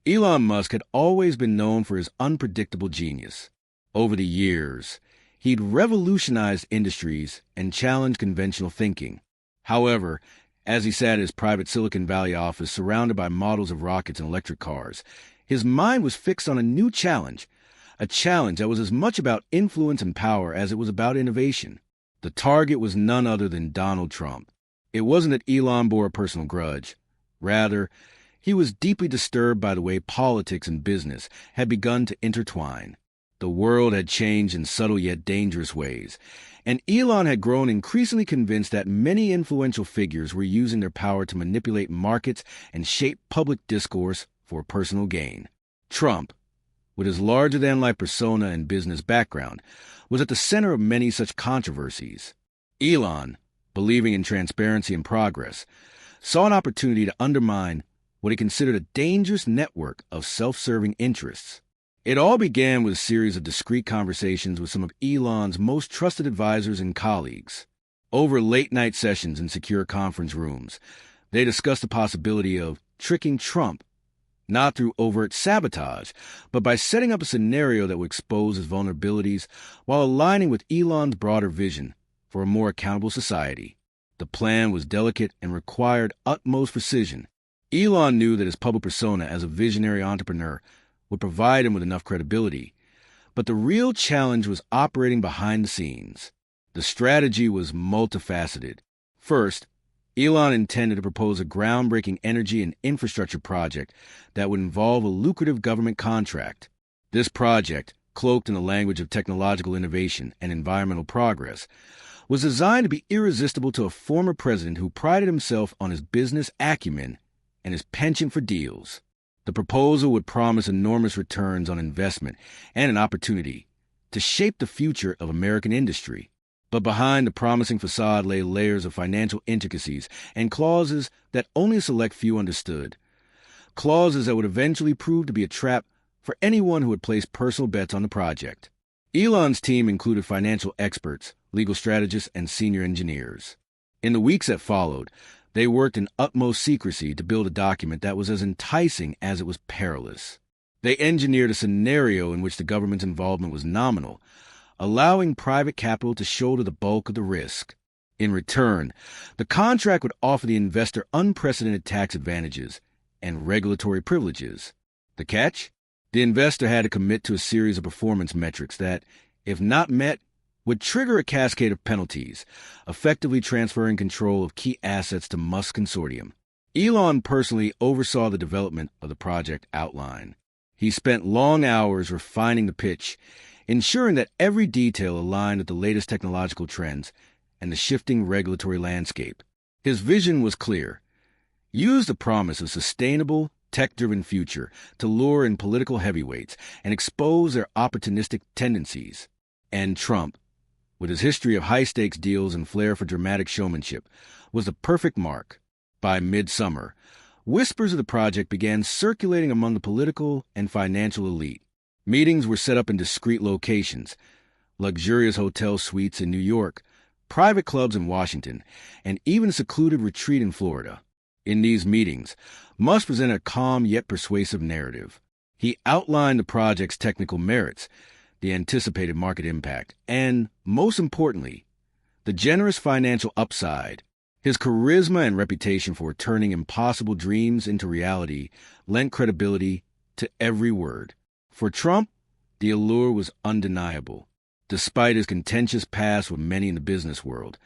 Elon Musk had always been known for his unpredictable genius. Over the years, he'd revolutionized industries and challenged conventional thinking. However, as he sat at his private Silicon Valley office surrounded by models of rockets and electric cars, his mind was fixed on a challenge that was as much about influence and power as it was about innovation. The target was none other than Donald Trump. It wasn't that Elon bore a personal grudge. Rather, he was deeply disturbed by the way politics and business had begun to intertwine. The world had changed in subtle yet dangerous ways, and Elon had grown increasingly convinced that many influential figures were using their power to manipulate markets and shape public discourse for personal gain. Trump, with his larger-than-life persona and business background, was at the center of many such controversies. Elon, believing in transparency and progress, saw an opportunity to undermine what he considered a dangerous network of self-serving interests. It all began with a series of discreet conversations with some of Elon's most trusted advisors and colleagues. Over late-night sessions in secure conference rooms, they discussed the possibility of tricking Trump, not through overt sabotage, but by setting up a scenario that would expose his vulnerabilities while aligning with Elon's broader vision for a more accountable society. The plan was delicate and required utmost precision. Elon knew that his public persona as a visionary entrepreneur would provide him with enough credibility, but the real challenge was operating behind the scenes. The strategy was multifaceted. First, Elon intended to propose a groundbreaking energy and infrastructure project that would involve a lucrative government contract. This project, cloaked in the language of technological innovation and environmental progress, was designed to be irresistible to a former president who prided himself on his business acumen and his penchant for deals. The proposal would promise enormous returns on investment and an opportunity to shape the future of American industry. But behind the promising facade lay layers of financial intricacies and clauses that only a select few understood. Clauses that would eventually prove to be a trap for anyone who had placed personal bets on the project. Elon's team included financial experts, legal strategists, and senior engineers. In the weeks that followed, they worked in utmost secrecy to build a document that was as enticing as it was perilous. They engineered a scenario in which the government's involvement was nominal, allowing private capital to shoulder the bulk of the risk. In return, the contract would offer the investor unprecedented tax advantages and regulatory privileges. The catch? The investor had to commit to a series of performance metrics that, if not met, would trigger a cascade of penalties, effectively transferring control of key assets to Musk's consortium. Elon personally oversaw the development of the project outline. He spent long hours refining the pitch, ensuring that every detail aligned with the latest technological trends and the shifting regulatory landscape. His vision was clear. Use the promise of sustainable, tech-driven future to lure in political heavyweights and expose their opportunistic tendencies. And Trump, with his history of high-stakes deals and flair for dramatic showmanship, was the perfect mark. By midsummer, whispers of the project began circulating among the political and financial elite. Meetings were set up in discreet locations, luxurious hotel suites in New York, private clubs in Washington, and even a secluded retreat in Florida. In these meetings, Musk presented a calm yet persuasive narrative. He outlined the project's technical merits, the anticipated market impact, and, most importantly, the generous financial upside. His charisma and reputation for turning impossible dreams into reality lent credibility to every word. For Trump, the allure was undeniable. Despite his contentious past with many in the business world,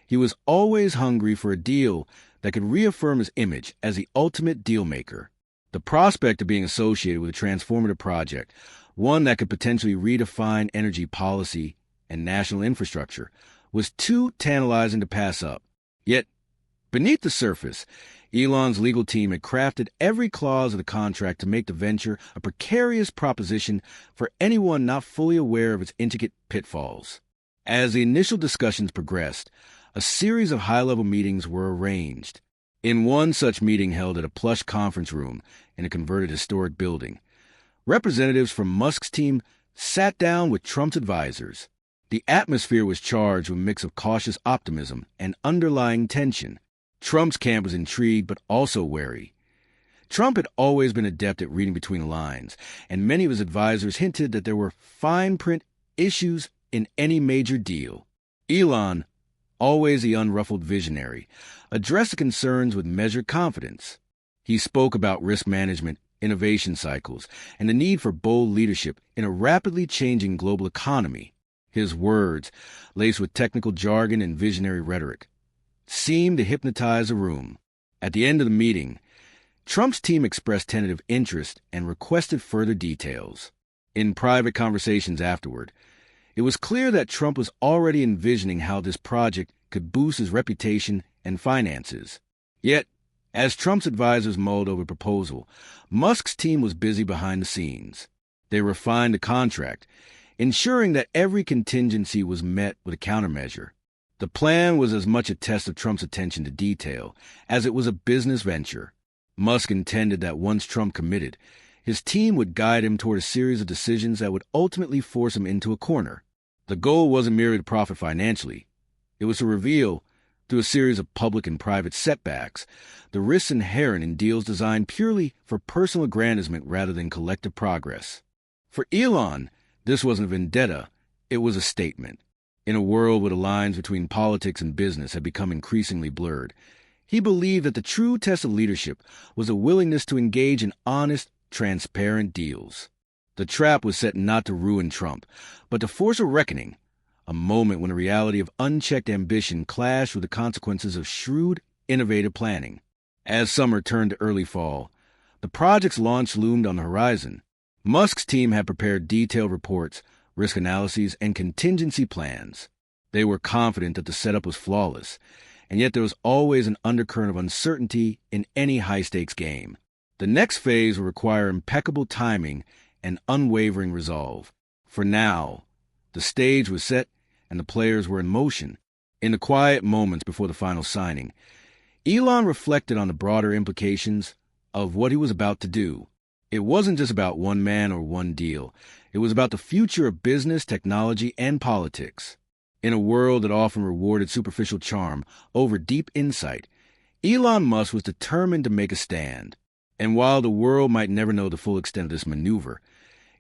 he was always hungry for a deal that could reaffirm his image as the ultimate deal-maker. The prospect of being associated with a transformative project, one that could potentially redefine energy policy and national infrastructure, was too tantalizing to pass up. Yet, beneath the surface, Elon's legal team had crafted every clause of the contract to make the venture a precarious proposition for anyone not fully aware of its intricate pitfalls. As the initial discussions progressed, a series of high-level meetings were arranged. In one such meeting held at a plush conference room in a converted historic building, representatives from Musk's team sat down with Trump's advisors. The atmosphere was charged with a mix of cautious optimism and underlying tension. Trump's camp was intrigued but also wary. Trump had always been adept at reading between the lines, and many of his advisors hinted that there were fine print issues in any major deal. Elon, always the unruffled visionary, addressed the concerns with measured confidence. He spoke about risk management, innovation cycles, and the need for bold leadership in a rapidly changing global economy. His words, laced with technical jargon and visionary rhetoric, seemed to hypnotize the room. At the end of the meeting, Trump's team expressed tentative interest and requested further details. In private conversations afterward, it was clear that Trump was already envisioning how this project could boost his reputation and finances. Yet, as Trump's advisors mulled over the proposal, Musk's team was busy behind the scenes. They refined the contract, ensuring that every contingency was met with a countermeasure. The plan was as much a test of Trump's attention to detail as it was a business venture. Musk intended that once Trump committed, his team would guide him toward a series of decisions that would ultimately force him into a corner. The goal wasn't merely to profit financially. It was to reveal, through a series of public and private setbacks, the risks inherent in deals designed purely for personal aggrandizement rather than collective progress. For Elon, this wasn't a vendetta, it was a statement. In a world where the lines between politics and business had become increasingly blurred, he believed that the true test of leadership was a willingness to engage in honest, transparent deals. The trap was set not to ruin Trump, but to force a reckoning, a moment when the reality of unchecked ambition clashed with the consequences of shrewd, innovative planning. As summer turned to early fall, the project's launch loomed on the horizon. Musk's team had prepared detailed reports, risk analyses, and contingency plans. They were confident that the setup was flawless, and yet there was always an undercurrent of uncertainty in any high-stakes game. The next phase would require impeccable timing and unwavering resolve. For now, the stage was set and the players were in motion. In the quiet moments before the final signing, Elon reflected on the broader implications of what he was about to do. It wasn't just about one man or one deal. It was about the future of business, technology, and politics. In a world that often rewarded superficial charm over deep insight, Elon Musk was determined to make a stand. And while the world might never know the full extent of this maneuver,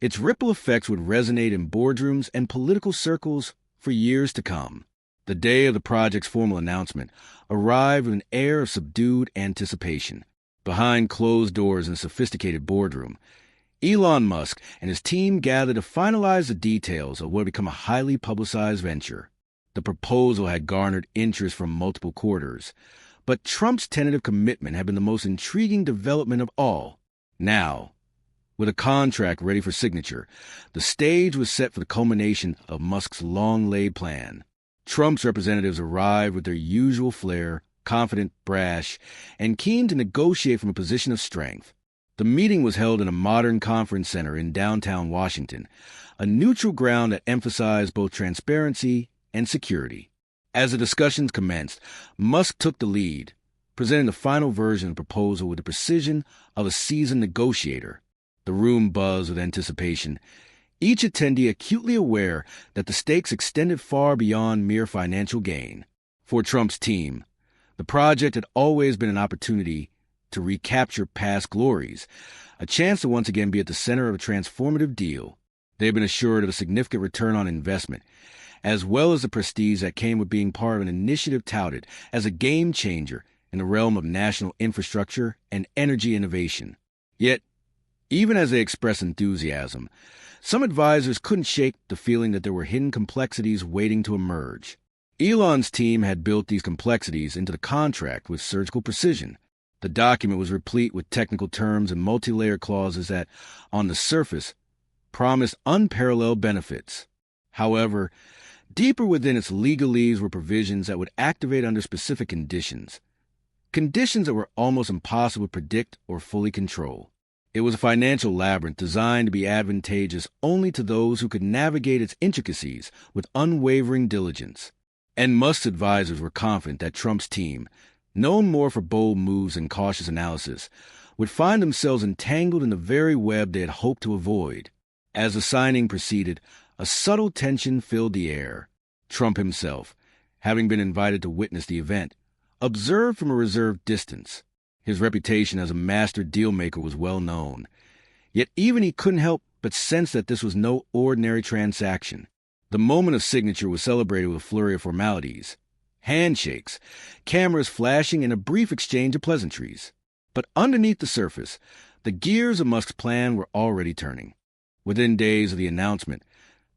its ripple effects would resonate in boardrooms and political circles for years to come. The day of the project's formal announcement arrived with an air of subdued anticipation. Behind closed doors in a sophisticated boardroom, Elon Musk and his team gathered to finalize the details of what had become a highly publicized venture. The proposal had garnered interest from multiple quarters, but Trump's tentative commitment had been the most intriguing development of all. Now, with a contract ready for signature, the stage was set for the culmination of Musk's long-laid plan. Trump's representatives arrived with their usual flair, confident, brash, and keen to negotiate from a position of strength. The meeting was held in a modern conference center in downtown Washington, a neutral ground that emphasized both transparency and security. As the discussions commenced, Musk took the lead, presenting the final version of the proposal with the precision of a seasoned negotiator. The room buzzed with anticipation, each attendee acutely aware that the stakes extended far beyond mere financial gain. For Trump's team, the project had always been an opportunity to recapture past glories, a chance to once again be at the center of a transformative deal. They had been assured of a significant return on investment, as well as the prestige that came with being part of an initiative touted as a game changer in the realm of national infrastructure and energy innovation. Yet, even as they expressed enthusiasm, some advisors couldn't shake the feeling that there were hidden complexities waiting to emerge. Elon's team had built these complexities into the contract with surgical precision. The document was replete with technical terms and multi-layer clauses that, on the surface, promised unparalleled benefits. However, deeper within its legalese were provisions that would activate under specific conditions that were almost impossible to predict or fully control. It was a financial labyrinth designed to be advantageous only to those who could navigate its intricacies with unwavering diligence. And Musk's advisors were confident that Trump's team, known more for bold moves and cautious analysis, would find themselves entangled in the very web they had hoped to avoid. As the signing proceeded, a subtle tension filled the air. Trump himself, having been invited to witness the event, observed from a reserved distance. His reputation as a master deal-maker was well known. Yet even he couldn't help but sense that this was no ordinary transaction. The moment of signature was celebrated with a flurry of formalities. Handshakes, cameras flashing, and a brief exchange of pleasantries. But underneath the surface, the gears of Musk's plan were already turning. Within days of the announcement,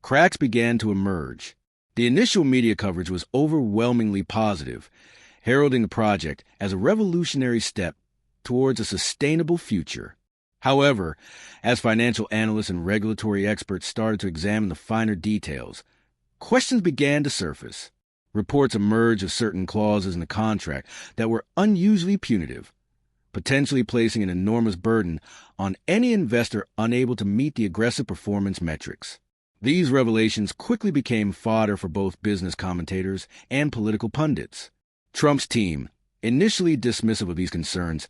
cracks began to emerge. The initial media coverage was overwhelmingly positive, heralding the project as a revolutionary step towards a sustainable future. However, as financial analysts and regulatory experts started to examine the finer details, questions began to surface. Reports emerged of certain clauses in the contract that were unusually punitive, potentially placing an enormous burden on any investor unable to meet the aggressive performance metrics. These revelations quickly became fodder for both business commentators and political pundits. Trump's team, initially dismissive of these concerns,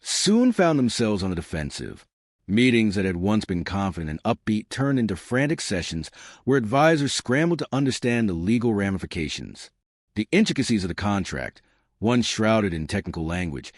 soon found themselves on the defensive. Meetings that had once been confident and upbeat turned into frantic sessions where advisors scrambled to understand the legal ramifications. The intricacies of the contract, once shrouded in technical language,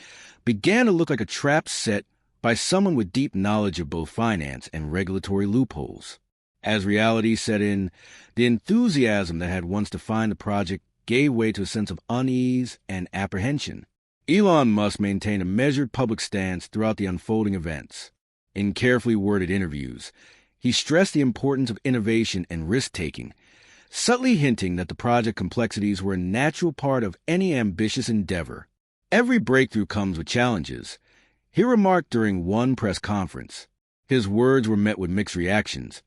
began to look like a trap set by someone with deep knowledge of both finance and regulatory loopholes. As reality set in, the enthusiasm that had once defined the project gave way to a sense of unease and apprehension. Elon Musk maintained a measured public stance throughout the unfolding events. In carefully worded interviews, he stressed the importance of innovation and risk-taking, subtly hinting that the project complexities were a natural part of any ambitious endeavor. Every breakthrough comes with challenges, he remarked during one press conference. His words were met with mixed reactions.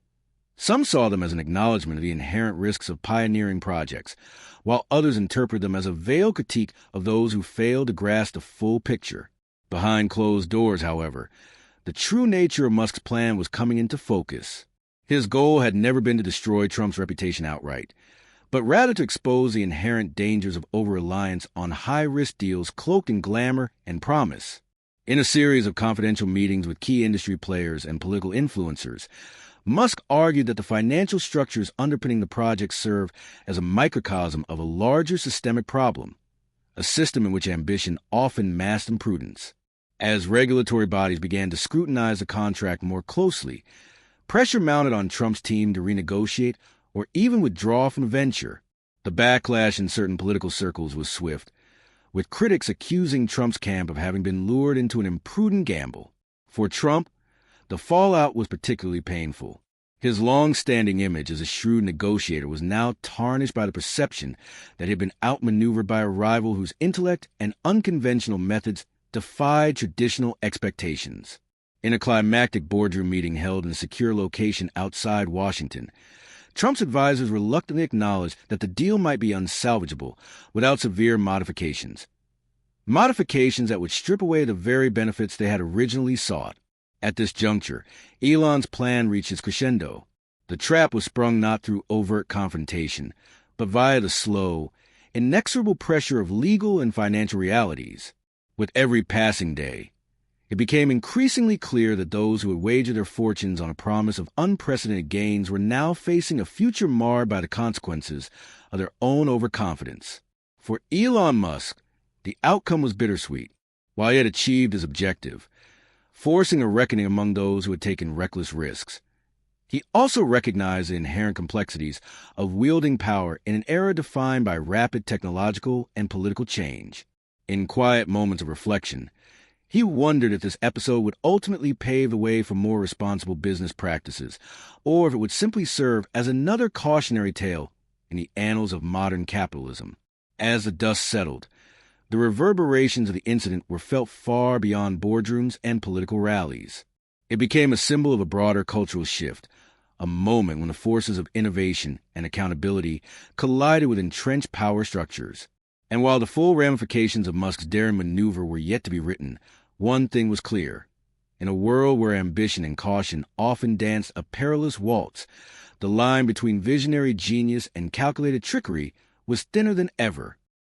Some saw them as an acknowledgement of the inherent risks of pioneering projects, while others interpreted them as a veiled critique of those who failed to grasp the full picture. Behind closed doors, however, the true nature of Musk's plan was coming into focus. His goal had never been to destroy Trump's reputation outright, but rather to expose the inherent dangers of over-reliance on high-risk deals cloaked in glamour and promise. In a series of confidential meetings with key industry players and political influencers, Musk argued that the financial structures underpinning the project serve as a microcosm of a larger systemic problem, a system in which ambition often masked imprudence. As regulatory bodies began to scrutinize the contract more closely, pressure mounted on Trump's team to renegotiate or even withdraw from the venture. The backlash in certain political circles was swift, with critics accusing Trump's camp of having been lured into an imprudent gamble. For Trump, the fallout was particularly painful. His long-standing image as a shrewd negotiator was now tarnished by the perception that he had been outmaneuvered by a rival whose intellect and unconventional methods defied traditional expectations. In a climactic boardroom meeting held in a secure location outside Washington, Trump's advisors reluctantly acknowledged that the deal might be unsalvageable without severe modifications. Modifications that would strip away the very benefits they had originally sought. At this juncture, Elon's plan reached its crescendo. The trap was sprung not through overt confrontation, but via the slow, inexorable pressure of legal and financial realities. With every passing day, it became increasingly clear that those who had wagered their fortunes on a promise of unprecedented gains were now facing a future marred by the consequences of their own overconfidence. For Elon Musk, the outcome was bittersweet. While he had achieved his objective, forcing a reckoning among those who had taken reckless risks, he also recognized the inherent complexities of wielding power in an era defined by rapid technological and political change. In quiet moments of reflection, he wondered if this episode would ultimately pave the way for more responsible business practices, or if it would simply serve as another cautionary tale in the annals of modern capitalism. As the dust settled, the reverberations of the incident were felt far beyond boardrooms and political rallies. It became a symbol of a broader cultural shift, a moment when the forces of innovation and accountability collided with entrenched power structures. And while the full ramifications of Musk's daring maneuver were yet to be written, one thing was clear. In a world where ambition and caution often danced a perilous waltz, the line between visionary genius and calculated trickery was thinner than ever.